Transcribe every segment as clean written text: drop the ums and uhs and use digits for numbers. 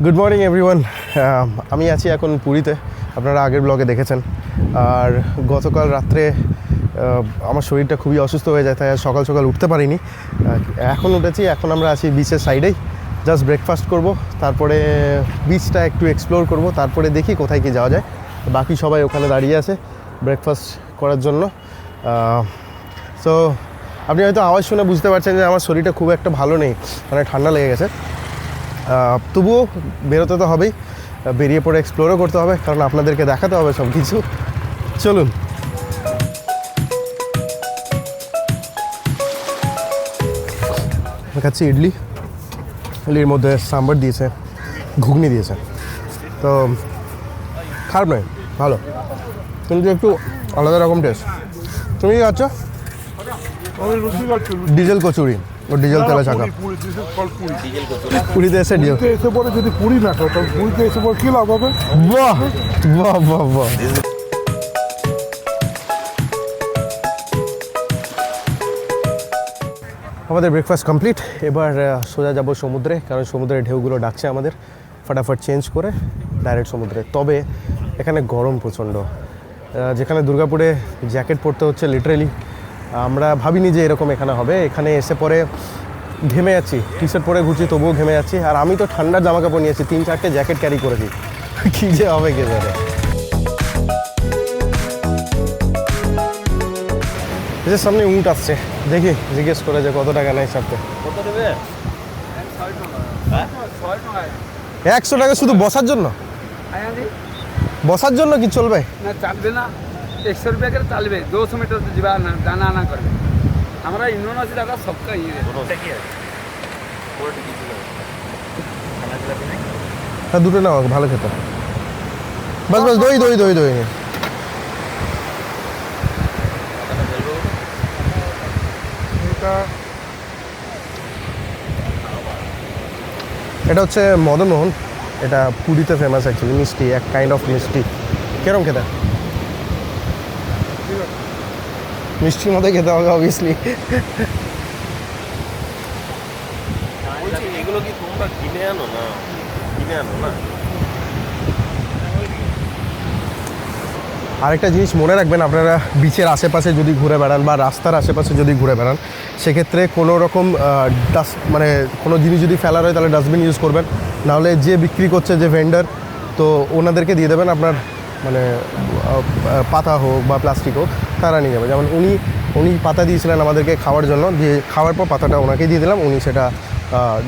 Good morning everyone. আমি আছি এখন পুরীতে, আপনারা আগের ব্লগে দেখেছেন। আর গতকাল রাত্রে আমার শরীরটা খুবই অসুস্থ হয়ে যায়, তাই সকাল সকাল উঠতে পারিনি। এখন উঠেছি, এখন আমরা আছি বিচের সাইডেই। জাস্ট ব্রেকফাস্ট করব, তারপরে বিচটা একটু এক্সপ্লোর করব, তারপরে দেখি কোথায় কি যাওয়া যায়। বাকি সবাই ওখানে দাঁড়িয়ে আছে ব্রেকফাস্ট করার জন্য। সো আপনি হয়তো আওয়াজ শুনে বুঝতে পারছেন যে আমার শরীরটা খুব একটা ভালো নেই, মানে ঠান্ডা লেগে গেছে। তবুও বেরোতে তো হবেই, বেরিয়ে পড়ে এক্সপ্লোরও করতে হবে, কারণ আপনাদেরকে দেখাতে হবে সব কিছু। চলুন। খাচ্ছি ইডলির মধ্যে সাম্বার দিয়েছে, ঘুগনি দিয়েছে, তো খারাপ নয়, ভালো, কিন্তু একটু আলাদা রকম টেস্ট। তুমি কি খাচ্ছ? ডিজেল কচুরি, ও ডিজেল তেলে ছাকা। পুরীতে এসে এসে পরে যদি পুরী না খাও, তাহলে পুরীতে এসে পরে কী লাভ হবে? বাহ বাহ বাহ বাহ। আমাদের ব্রেকফাস্ট কমপ্লিট। এবার সোজা যাব সমুদ্রে, কারণ সমুদ্রের ঢেউগুলো ডাকছে আমাদের। ফটাফট চেঞ্জ করে ডাইরেক্ট সমুদ্রে। তবে এখানে গরম প্রচণ্ড। যেখানে দুর্গাপুরে জ্যাকেট পরতে হচ্ছে লিটারেলি, আমরা ভাবিনি যে এরকম এখানে হবে। এখানে এসে পরে ঘেমে যাচ্ছি, টি শার্ট পরে ঘুরছি তবুও ঘেমে যাচ্ছি। আর আমি তো ঠান্ডার জামা কাপড় নিয়েছি, 3-4টে জ্যাকেট ক্যারি করেছি। কী যে হবে কে জানে। এর সামনে উঁট আসছে, দেখি জিজ্ঞেস করে যে কত টাকা নেয় চাপতে। 100 টাকা শুধু বসার জন্য? বসার জন্য কি চলবে না? চালবে না, 100 रुपया করে চালবে। 200 মিটার যাবা না, জানা আনা করবে। আমরা ইউনিয়ন আছে দাদা, সবকা ইয়ে হ্যাঁ, দুটো নাও, ভালো খেতে। বাস বাস, দই দই দই দই। এটা হচ্ছে মদনমোহন, এটা পুরীতে ফেমাস অ্যাকচুয়ালি। মিষ্টি, এক কাইন্ড অফ মিষ্টি। কেরম খেতে? মিষ্টির মধ্যে খেতে হবে অবভিয়াসলি। এগুলো কি তোমরা কিনে আনো না? আরেকটা জিনিস মনে রাখবেন, আপনারা বিচের আশেপাশে যদি ঘুরে বেড়ান বা রাস্তার আশেপাশে যদি ঘুরে বেড়ান, সেক্ষেত্রে কোনো রকম মানে কোনো জিনিস যদি ফেলার হয় তাহলে ডাস্টবিন ইউজ করবেন। নাহলে যে বিক্রি করছে, যে ভেন্ডার, তো ওনাদেরকে দিয়ে দেবেন। আপনার মানে পাতা হোক বা প্লাস্টিক হোক, তারা নিয়ে যাবে। যেমন উনি পাতা দিয়েছিলেন আমাদেরকে খাওয়ার জন্য, দিয়ে খাওয়ার পর পাতাটা ওনাকে দিয়ে দিলাম, উনি সেটা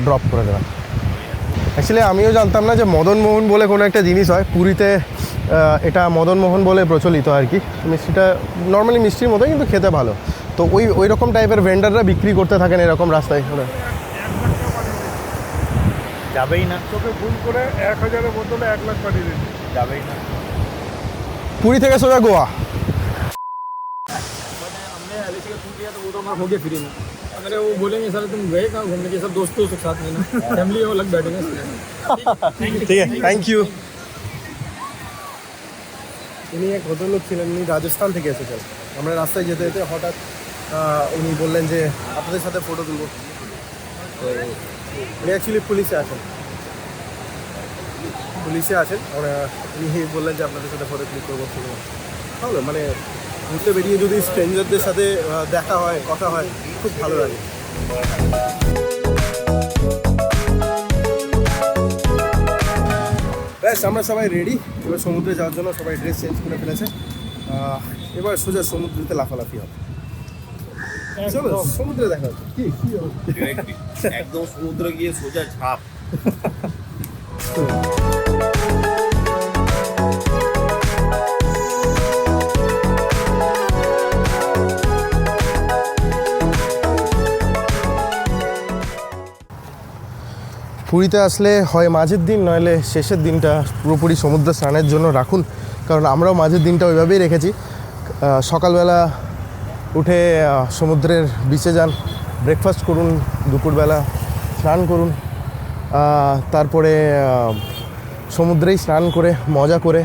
ড্রপ করে দেবেন। অ্যাকচুয়ালি আমিও জানতাম না যে মদনমোহন বলে কোনো একটা জিনিস হয় পুরীতে। এটা মদনমোহন বলে প্রচলিত আর কি। মিষ্টিটা নর্মালি মিষ্টির মতো, কিন্তু খেতে ভালো। তো ওই রকম টাইপের ভেন্ডাররা বিক্রি করতে থাকেন এরকম রাস্তায়। যাবেই না, তোকে ভুল করে 1000-এর বদলে 1 লাখ পাঠিয়ে দিচ্ছি। যাবেই না। পুরী থেকে সোজা গোয়া। हमने एलआईसी का किया तो वो तो हमारा हो गया फ्री में। अगर वो बोलेंगे सर तुम गए कहाँ घूमने के, सब दोस्तों के साथ में ना, फैमिली वो अलग बैठेंगे। ঠিক আছে, থ্যাংক ইউ। উনি এক ভদ্রলোক ছিলেন, উনি রাজস্থান থেকে এসেছেন। আমরা রাস্তায় যেতে যেতে হঠাৎ উনি বললেন যে আপনাদের সাথে ফটো তুলব। তো উনি অ্যাকচুয়ালি পুলিশে আছেন। উনি বললেন যে আপনাদের সাথে ফটো ক্লিক করবো। ভালো, মানে ঘুরতে বেরিয়ে যদি স্ট্রেঞ্জারদের সাথে দেখা হয়, কথা হয়, খুব ভালো লাগে। ব্যাস, আমরা সবাই রেডি এবার সমুদ্রে যাওয়ার জন্য। সবাই ড্রেস চেঞ্জ করে ফেলেছে। এবার সোজা সমুদ্রেতে লাফালাফি হবে। চলো সমুদ্রে দেখা হচ্ছে। কি একদম সমুদ্রে গিয়ে সোজা ঝাঁপ। পুরীতে আসলে হয় মাঝের দিন, নইলে শেষের দিনটা পুরোপুরি সমুদ্র স্নানের জন্য রাখুন, কারণ আমরাও মাঝের দিনটা ওইভাবেই রেখেছি। সকালবেলা উঠে সমুদ্রের বিচে যান, ব্রেকফাস্ট করুন, দুপুরবেলা স্নান করুন, তারপরে সমুদ্রেই স্নান করে মজা করে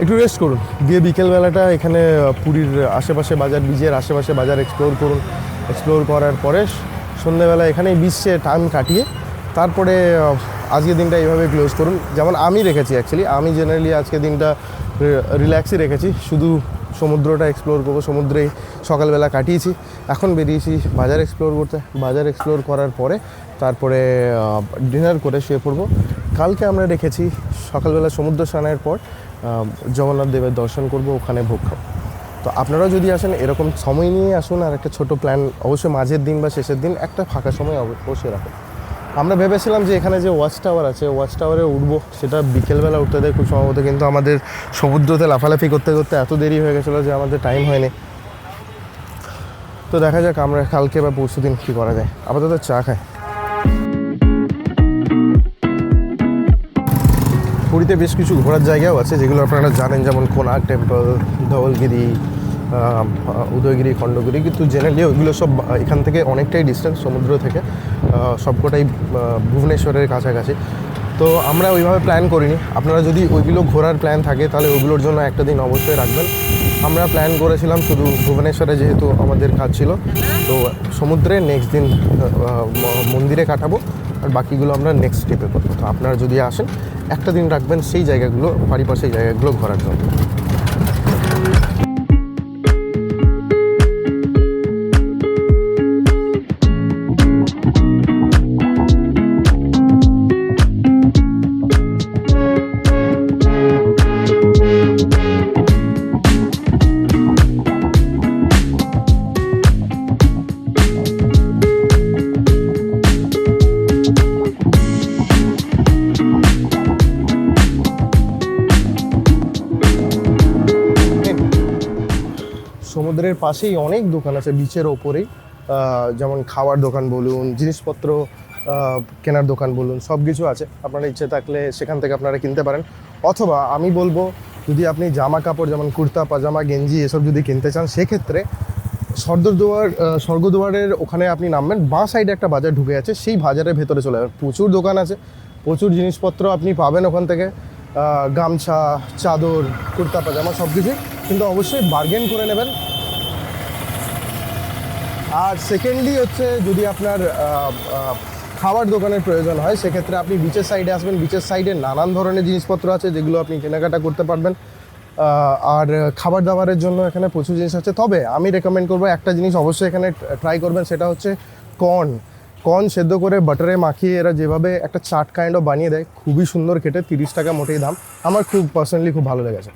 একটু রেস্ট করুন, দিয়ে বিকেলবেলাটা এখানে পুরীর আশেপাশে বাজার, বিচের আশেপাশে বাজার এক্সপ্লোর করুন। এক্সপ্লোর করার পরে সন্ধ্যেবেলা এখানেই বিচে টাইম কাটিয়ে তারপরে আজকের দিনটা এইভাবে ক্লোজ করুন, যেমন আমি রেখেছি। অ্যাকচুয়ালি আমি জেনারেলি আজকে দিনটা রিল্যাক্সই রেখেছি, শুধু সমুদ্রটা এক্সপ্লোর করবো, সমুদ্রে সকালবেলা কাটিয়েছি। এখন বেরিয়েছি বাজার এক্সপ্লোর করতে। বাজার এক্সপ্লোর করার পরে তারপরে ডিনার করে শুয়ে পড়বো। কালকে আমরা রেখেছি সকালবেলা সমুদ্র স্নানের পর জগন্নাথ দেবের দর্শন করব, ওখানে ভোগ খাবো। তো আপনারাও যদি আসেন এরকম সময় নিয়ে আসুন, আর একটা ছোটো প্ল্যান অবশ্যই মাঝের দিন বা শেষের দিন একটা ফাঁকা সময় অবশ্যই রাখুন। আমরা ভেবেছিলাম যে এখানে যে ওয়াচ টাওয়ার আছে, ওয়াচ টাওয়ারে উঠবো, সেটা বিকেলবেলা উঠতে দেয় খুব সম্ভবত, কিন্তু আমাদের সমুদ্রতে লাফালাফি করতে করতে এত দেরি হয়ে গেছিলো যে আমাদের টাইম হয়নি। তো দেখা যাক আমরা কালকে বা পরশু দিন কী করা যায়। আপাতত চা খাই। পুরীতে বেশ কিছু ঘোরার জায়গাও আছে যেগুলো আপনারা জানেন, যেমন কোনার্ক টেম্পল, ধবলগিরি, উদয়গিরি, খণ্ডগিরি, কিন্তু জেনারেলি ওইগুলো সব এখান থেকে অনেকটাই ডিস্টেন্স সমুদ্র থেকে, সবকটাই ভুবনেশ্বরের কাছাকাছি। তো আমরা ওইভাবে প্ল্যান করিনি। আপনারা যদি ওইগুলো ঘোরার প্ল্যান থাকে তাহলে ওইগুলোর জন্য একটা দিন অবশ্যই রাখবেন। আমরা প্ল্যান করেছিলাম শুধু ভুবনেশ্বরে, যেহেতু আমাদের কাজ ছিল, তো সমুদ্রে নেক্সট দিন মন্দিরে কাটাবো, আর বাকিগুলো আমরা নেক্সট ট্রিপে করবো। তো আপনারা যদি আসেন একটা দিন রাখবেন সেই জায়গাগুলো, পারিপার্শ্বিক জায়গাগুলো ঘোরার জন্য। সমুদ্রের পাশেই অনেক দোকান আছে বিচের ওপরেই, যেমন খাওয়ার দোকান বলুন, জিনিসপত্র কেনার দোকান বলুন, সব কিছু আছে। আপনারা ইচ্ছে থাকলে সেখান থেকে আপনারা কিনতে পারেন। অথবা আমি বলবো, যদি আপনি জামা কাপড় যেমন কুর্তা, পাজামা, গেঞ্জি এসব যদি কিনতে চান, সেক্ষেত্রে স্বর্গদুয়ারের ওখানে আপনি নামবেন, বাঁ সাইডে একটা বাজার ঢুকে আছে, সেই বাজারের ভেতরে চলে যাবেন। প্রচুর দোকান আছে, প্রচুর জিনিসপত্র আপনি পাবেন ওখান থেকে, গামছা, চাদর, কুর্তা, পাজামা সব কিছু, কিন্তু অবশ্যই বার্গেন করে নেবেন। আর সেকেন্ডলি হচ্ছে, যদি আপনার খাবার দোকানের প্রয়োজন হয়, সেক্ষেত্রে আপনি বিচের সাইডে আসবেন। বিচের সাইডে নানান ধরনের জিনিসপত্র আছে যেগুলো আপনি কেনাকাটা করতে পারবেন। আর খাবার দাবারের জন্য এখানে প্রচুর জিনিস আছে। তবে আমি রেকমেন্ড করবো একটা জিনিস অবশ্যই এখানে ট্রাই করবেন, সেটা হচ্ছে কর্ন সেদ্ধ করে বাটারে মাখিয়ে এরা যেভাবে একটা চাট কাইন্ড অফ বানিয়ে দেয়, খুবই সুন্দর খেতে, 30 টাকা মোটেই দাম। আমার খুব পার্সোনালি খুব ভালো লেগেছে।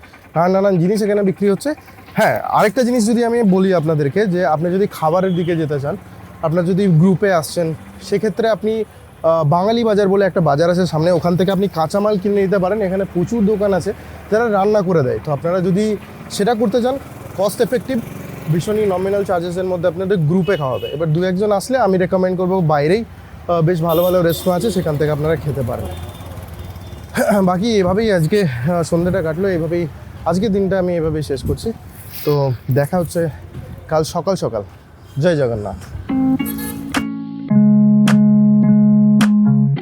নানান জিনিস এখানে বিক্রি হচ্ছে। হ্যাঁ, আরেকটা জিনিস যদি আমি বলি আপনাদেরকে, যে আপনি যদি খাবারের দিকে যেতে চান, আপনার যদি গ্রুপে আসছেন, সেক্ষেত্রে আপনি বাঙালি বাজার বলে একটা বাজার আছে সামনে, ওখান থেকে আপনি কাঁচামাল কিনে নিতে পারেন। এখানে প্রচুর দোকান আছে যারা রান্না করে দেয়। তো আপনারা যদি সেটা করতে চান, কস্ট এফেক্টিভ, ভীষণই নমিনাল চার্জেসের মধ্যে আপনাদের গ্রুপে খাওয়াবে। এবার 2-1 জন আসলে আমি রেকমেন্ড করবো বাইরেই বেশ ভালো ভালো রেস্টুরেন্ট আছে, সেখান থেকে আপনারা খেতে পারেন। বাকি এভাবেই আজকে সন্ধ্যেটা কাটলো, এভাবেই আজকের দিনটা আমি এভাবেই শেষ করছি। তো দেখা হচ্ছে কাল সকাল সকাল। জয় জগন্নাথ।